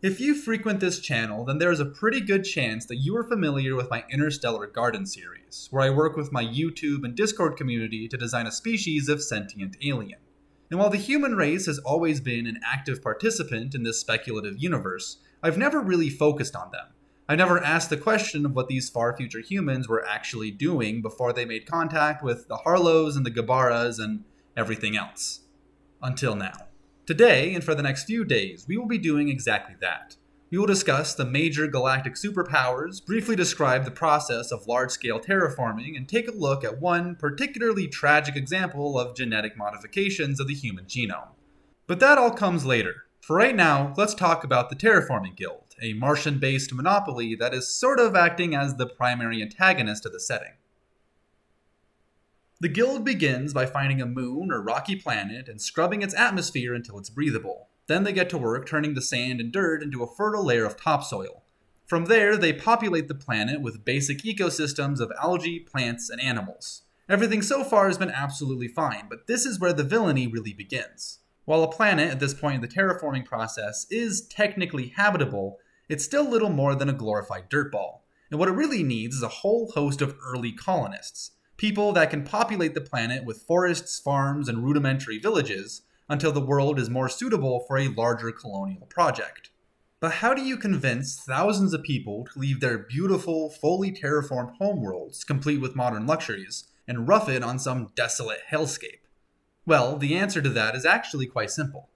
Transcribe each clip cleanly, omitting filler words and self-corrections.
If you frequent this channel, then there is a pretty good chance that you are familiar with my Interstellar Garden series, where I work with my YouTube and Discord community to design a species of sentient alien. And while the human race has always been an active participant in this speculative universe, I've never really focused on them. I never asked the question of what these far future humans were actually doing before they made contact with the Harlows and the Gabaras and everything else. Until now. Today, and for the next few days, we will be doing exactly that. We will discuss the major galactic superpowers, briefly describe the process of large-scale terraforming, and take a look at one particularly tragic example of genetic modifications of the human genome. But that all comes later. For right now, let's talk about the Terraforming Guild, a Martian-based monopoly that is sort of acting as the primary antagonist of the setting. The guild begins by finding a moon or rocky planet and scrubbing its atmosphere until it's breathable. Then they get to work turning the sand and dirt into a fertile layer of topsoil. From there, they populate the planet with basic ecosystems of algae, plants, and animals. Everything so far has been absolutely fine, but this is where the villainy really begins. While a planet at this point in the terraforming process is technically habitable, it's still little more than a glorified dirtball. And what it really needs is a whole host of early colonists. People that can populate the planet with forests, farms, and rudimentary villages until the world is more suitable for a larger colonial project. But how do you convince thousands of people to leave their beautiful, fully terraformed homeworlds, complete with modern luxuries, and rough it on some desolate hellscape? Well, the answer to that is actually quite simple.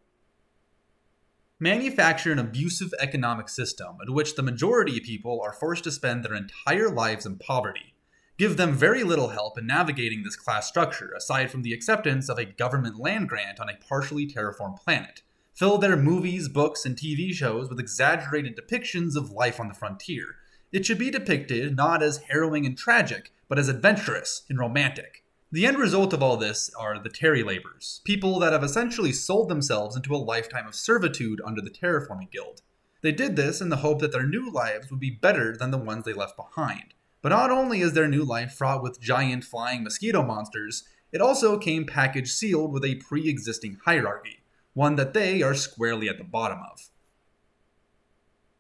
Manufacture an abusive economic system in which the majority of people are forced to spend their entire lives in poverty. Give them very little help in navigating this class structure, aside from the acceptance of a government land grant on a partially terraformed planet. Fill their movies, books, and TV shows with exaggerated depictions of life on the frontier. It should be depicted not as harrowing and tragic, but as adventurous and romantic. The end result of all this are the Terry Laborers, people that have essentially sold themselves into a lifetime of servitude under the Terraforming Guild. They did this in the hope that their new lives would be better than the ones they left behind. But not only is their new life fraught with giant flying mosquito monsters, it also came package sealed with a pre-existing hierarchy, one that they are squarely at the bottom of.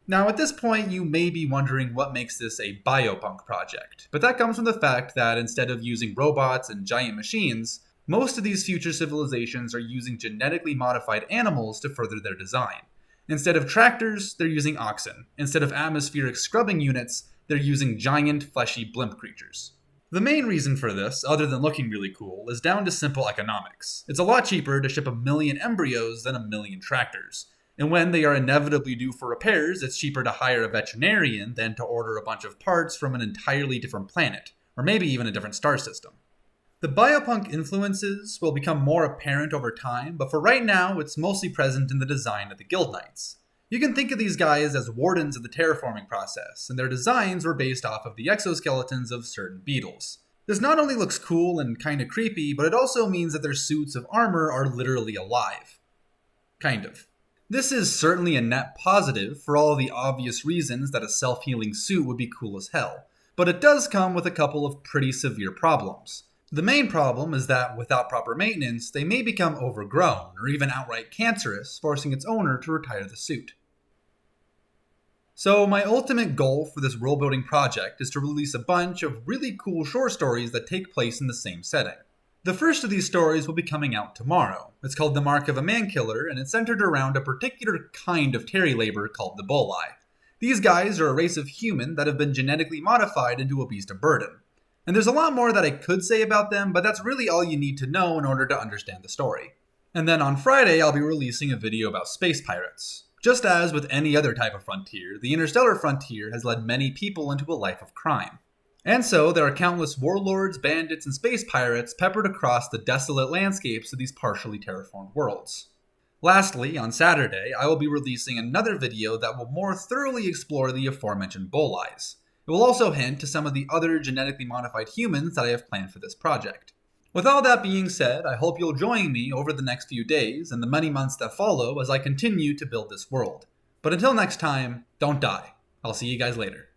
Now at this point you may be wondering what makes this a biopunk project, but that comes from the fact that instead of using robots and giant machines, most of these future civilizations are using genetically modified animals to further their design. Instead of tractors, they're using oxen. Instead of atmospheric scrubbing units, they're using giant, fleshy blimp creatures. The main reason for this, other than looking really cool, is down to simple economics. It's a lot cheaper to ship 1 million embryos than 1 million tractors. And when they are inevitably due for repairs, it's cheaper to hire a veterinarian than to order a bunch of parts from an entirely different planet, or maybe even a different star system. The biopunk influences will become more apparent over time, but for right now, it's mostly present in the design of the Guild Knights. You can think of these guys as wardens of the terraforming process, and their designs were based off of the exoskeletons of certain beetles. This not only looks cool and kinda creepy, but it also means that their suits of armor are literally alive. Kind of. This is certainly a net positive for all the obvious reasons that a self-healing suit would be cool as hell, but it does come with a couple of pretty severe problems. The main problem is that, without proper maintenance, they may become overgrown, or even outright cancerous, forcing its owner to retire the suit. So my ultimate goal for this world-building project is to release a bunch of really cool short stories that take place in the same setting. The first of these stories will be coming out tomorrow. It's called The Mark of a Man-Killer, and it's centered around a particular kind of Terry labor called the Bolai. These guys are a race of human that have been genetically modified into a beast of burden. And there's a lot more that I could say about them, but that's really all you need to know in order to understand the story. And then on Friday, I'll be releasing a video about space pirates. Just as with any other type of frontier, the interstellar frontier has led many people into a life of crime. And so there are countless warlords, bandits, and space pirates peppered across the desolate landscapes of these partially terraformed worlds. Lastly, on Saturday, I will be releasing another video that will more thoroughly explore the aforementioned Bolais. It will also hint to some of the other genetically modified humans that I have planned for this project. With all that being said, I hope you'll join me over the next few days and the many months that follow as I continue to build this world. But until next time, don't die. I'll see you guys later.